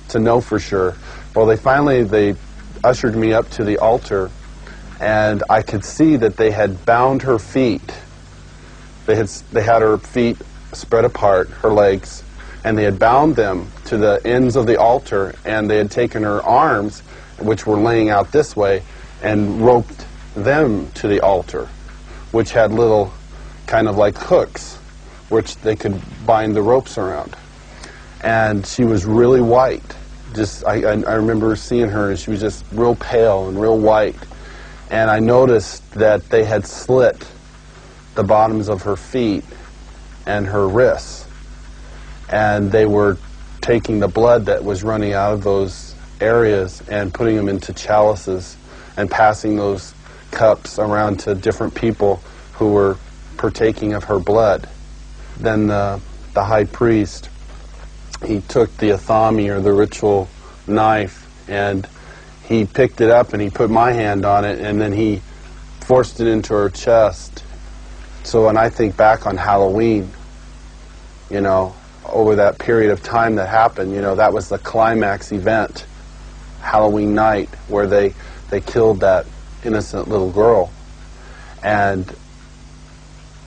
to know for sure. Well, they ushered me up to the altar, and I could see that they had bound her feet. They had her feet spread apart, her legs, and they had bound them to the ends of the altar, and they had taken her arms, which were laying out this way, and roped them to the altar, which had little kind of like hooks, which they could bind the ropes around. And she was really white. I remember seeing her, and she was just real pale and real white. And I noticed that they had slit the bottoms of her feet and her wrists, and they were taking the blood that was running out of those areas and putting them into chalices and passing those cups around to different people who were partaking of her blood. Then the high priest, he took the athami, or the ritual knife, and he picked it up and he put my hand on it, and then he forced it into her chest. So when I think back on Halloween, you know, over that period of time that happened, you know, that was the climax event, Halloween night, where they killed that innocent little girl. And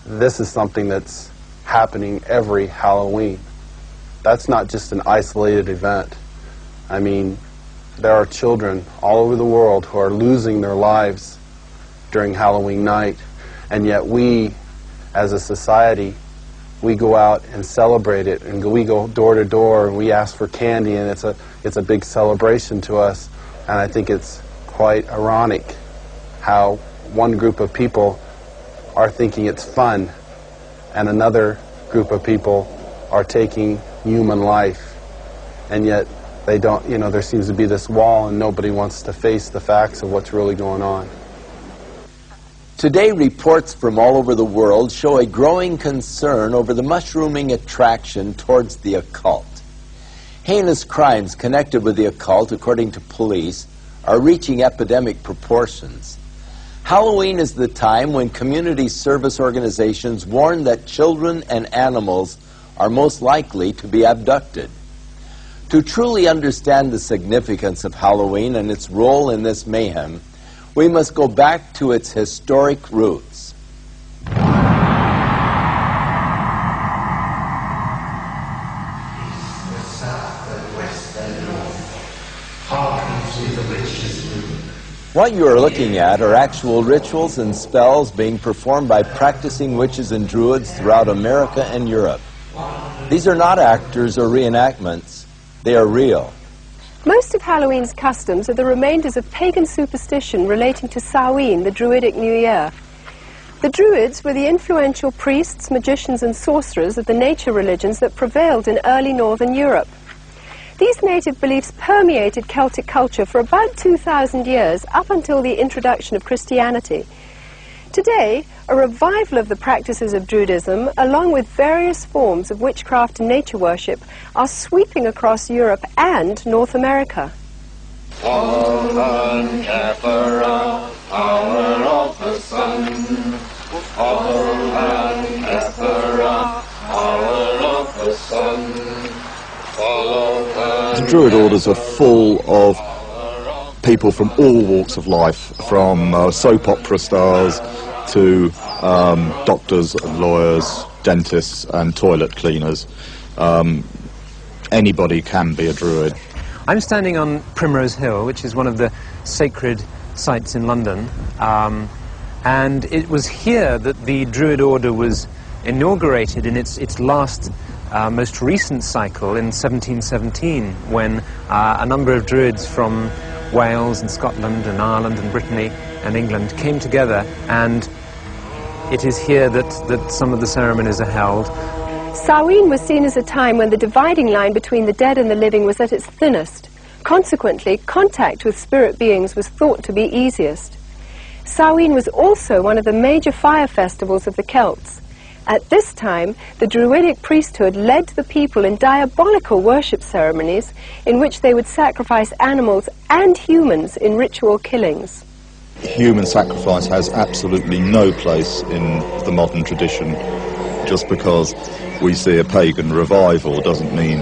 this is something that's happening every Halloween. That's not just an isolated event. I mean, there are children all over the world who are losing their lives during Halloween night, and yet we, as a society, we go out and celebrate it, and we go door to door and we ask for candy, and it's a big celebration to us. And I think it's quite ironic how one group of people are thinking it's fun and another group of people are taking human life, and yet they don't, you know, there seems to be this wall and nobody wants to face the facts of what's really going on. Today, reports from all over the world show a growing concern over the mushrooming attraction towards the occult. Heinous crimes connected with the occult, according to police, are reaching epidemic proportions. Halloween is the time when community service organizations warn that children and animals are most likely to be abducted. To truly understand the significance of Halloween and its role in this mayhem, we must go back to its historic roots. What you are looking at are actual rituals and spells being performed by practicing witches and druids throughout America and Europe. These are not actors or reenactments. They are real. Most of Halloween's customs are the remainders of pagan superstition relating to Samhain, the Druidic New Year. The Druids were the influential priests, magicians and sorcerers of the nature religions that prevailed in early northern Europe. These native beliefs permeated Celtic culture for about 2,000 years, up until the introduction of Christianity. Today, a revival of the practices of Druidism, along with various forms of witchcraft and nature worship, are sweeping across Europe and North America. Power of the sun. Power of the sun. The Druid orders are full of people from all walks of life, from soap opera stars to doctors and lawyers, dentists and toilet cleaners. Anybody can be a Druid. I'm standing on Primrose Hill, which is one of the sacred sites in London, and it was here that the Druid order was inaugurated in its last most recent cycle in 1717, when a number of Druids from Wales and Scotland and Ireland and Brittany and England came together, and it is here that some of the ceremonies are held. Samhain was seen as a time when the dividing line between the dead and the living was at its thinnest. Consequently, contact with spirit beings was thought to be easiest. Samhain was also one of the major fire festivals of the Celts. At this time, the Druidic priesthood led the people in diabolical worship ceremonies in which they would sacrifice animals and humans in ritual killings. Human sacrifice has absolutely no place in the modern tradition. Just because we see a pagan revival doesn't mean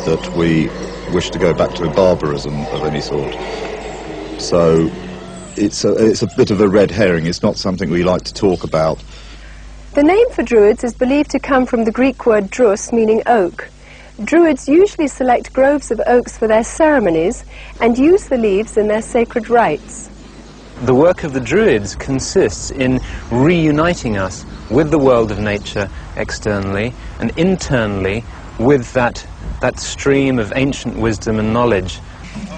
that we wish to go back to barbarism of any sort. So it's a bit of a red herring. It's not something we like to talk about. The name for Druids is believed to come from the Greek word drus, meaning oak. Druids usually select groves of oaks for their ceremonies and use the leaves in their sacred rites. The work of the Druids consists in reuniting us with the world of nature externally and internally with that stream of ancient wisdom and knowledge.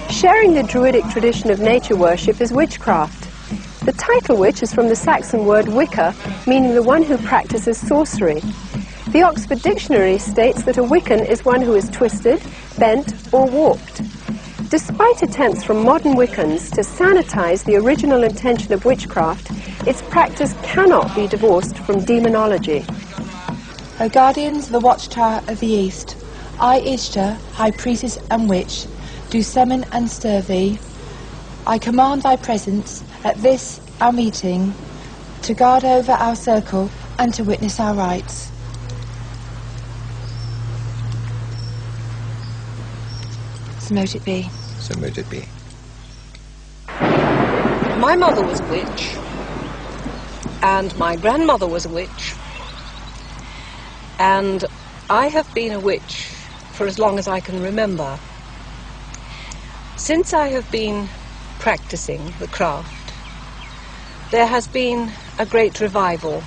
Sharing the Druidic tradition of nature worship is witchcraft. The title witch is from the Saxon word Wicca, meaning the one who practices sorcery. The Oxford Dictionary states that a Wiccan is one who is twisted, bent, or warped. Despite attempts from modern Wiccans to sanitize the original intention of witchcraft, its practice cannot be divorced from demonology. O guardians of the watchtower of the east, I, Ishtar, high priestess and witch, do summon and stir thee. I command thy presence at this our meeting, to guard over our circle and to witness our rites. So mote it be. So mote it be. My mother was a witch, and my grandmother was a witch, and I have been a witch for as long as I can remember. Since I have been practicing the craft, there has been a great revival.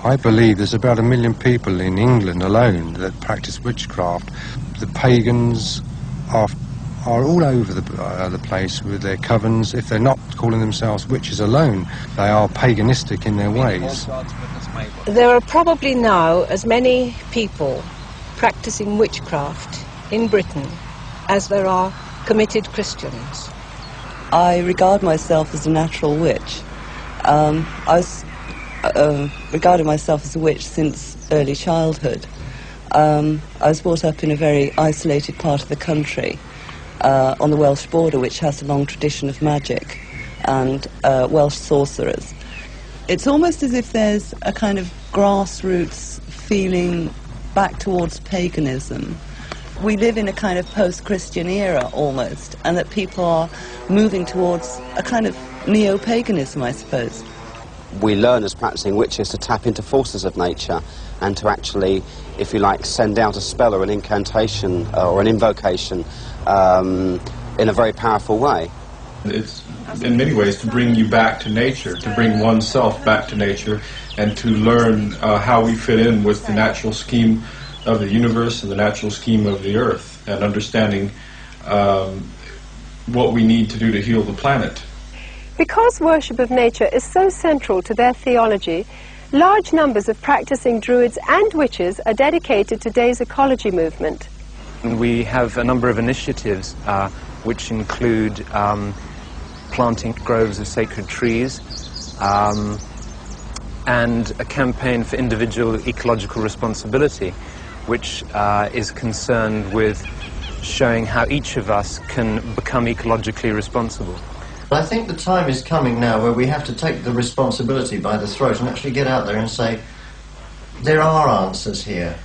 I believe there's about 1 million people in England alone that practice witchcraft. The pagans are all over the place with their covens. If they're not calling themselves witches alone, they are paganistic in their ways. There are probably now as many people practicing witchcraft in Britain as there are committed Christians. I regard myself as a natural witch. I regarded myself as a witch since early childhood. I was brought up in a very isolated part of the country, on the Welsh border, which has a long tradition of magic and Welsh sorcerers. It's almost as if there's a kind of grassroots feeling back towards paganism. We live in a kind of post-Christian era almost, and that people are moving towards a kind of neo-paganism, I suppose. We learn as practicing witches to tap into forces of nature and to actually, if you like, send out a spell or an incantation or an invocation in a very powerful way. It's in many ways to bring you back to nature, to bring oneself back to nature, and to learn how we fit in with the natural scheme of the universe and the natural scheme of the earth, and understanding what we need to do to heal the planet. Because worship of nature is so central to their theology, large numbers of practicing Druids and witches are dedicated to today's ecology movement. We have a number of initiatives which include planting groves of sacred trees and a campaign for individual ecological responsibility, which is concerned with showing how each of us can become ecologically responsible. I think the time is coming now where we have to take the responsibility by the throat and actually get out there and say, there are answers here.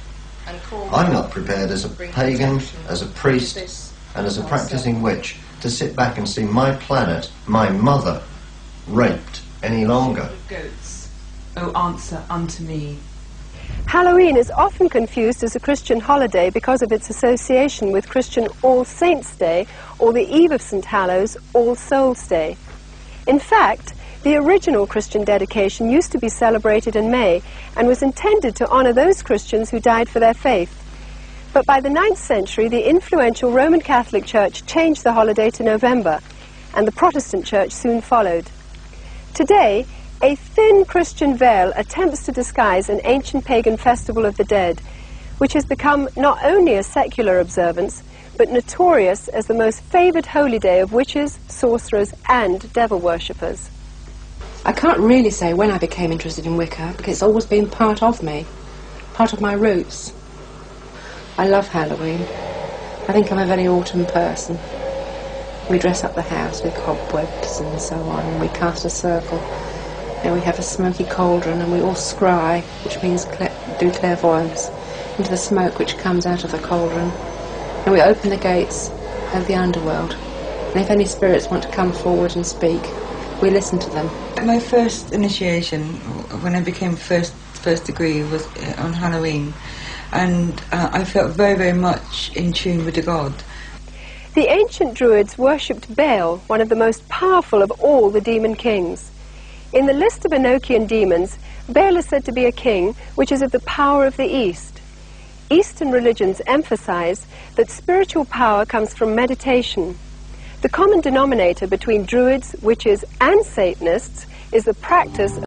I'm not prepared as a pagan, as a priest, and as a practicing witch to sit back and see my planet, my mother, raped any longer. Goats, oh, answer unto me. Halloween is often confused as a Christian holiday because of its association with Christian All Saints' Day or the Eve of St. Hallows, All Souls' Day. In fact, the original Christian dedication used to be celebrated in May and was intended to honor those Christians who died for their faith. But by the 9th century, the influential Roman Catholic Church changed the holiday to November, and the Protestant Church soon followed. Today, a thin Christian veil attempts to disguise an ancient pagan festival of the dead, which has become not only a secular observance, but notorious as the most favoured holy day of witches, sorcerers, and devil worshippers. I can't really say when I became interested in Wicca, because it's always been part of me, part of my roots. I love Halloween. I think I'm a very autumn person. We dress up the house with cobwebs and so on, and we cast a circle. And we have a smoky cauldron, and we all scry, which means do clairvoyance, into the smoke which comes out of the cauldron. And we open the gates of the underworld. And if any spirits want to come forward and speak, we listen to them. My first initiation, when I became first degree, was on Halloween, and I felt very, very much in tune with the god. The ancient Druids worshipped Baal, one of the most powerful of all the demon kings. In the list of Enochian demons, Baal is said to be a king which is of the power of the East. Eastern religions emphasize that spiritual power comes from meditation. The common denominator between Druids, witches, and Satanists is the practice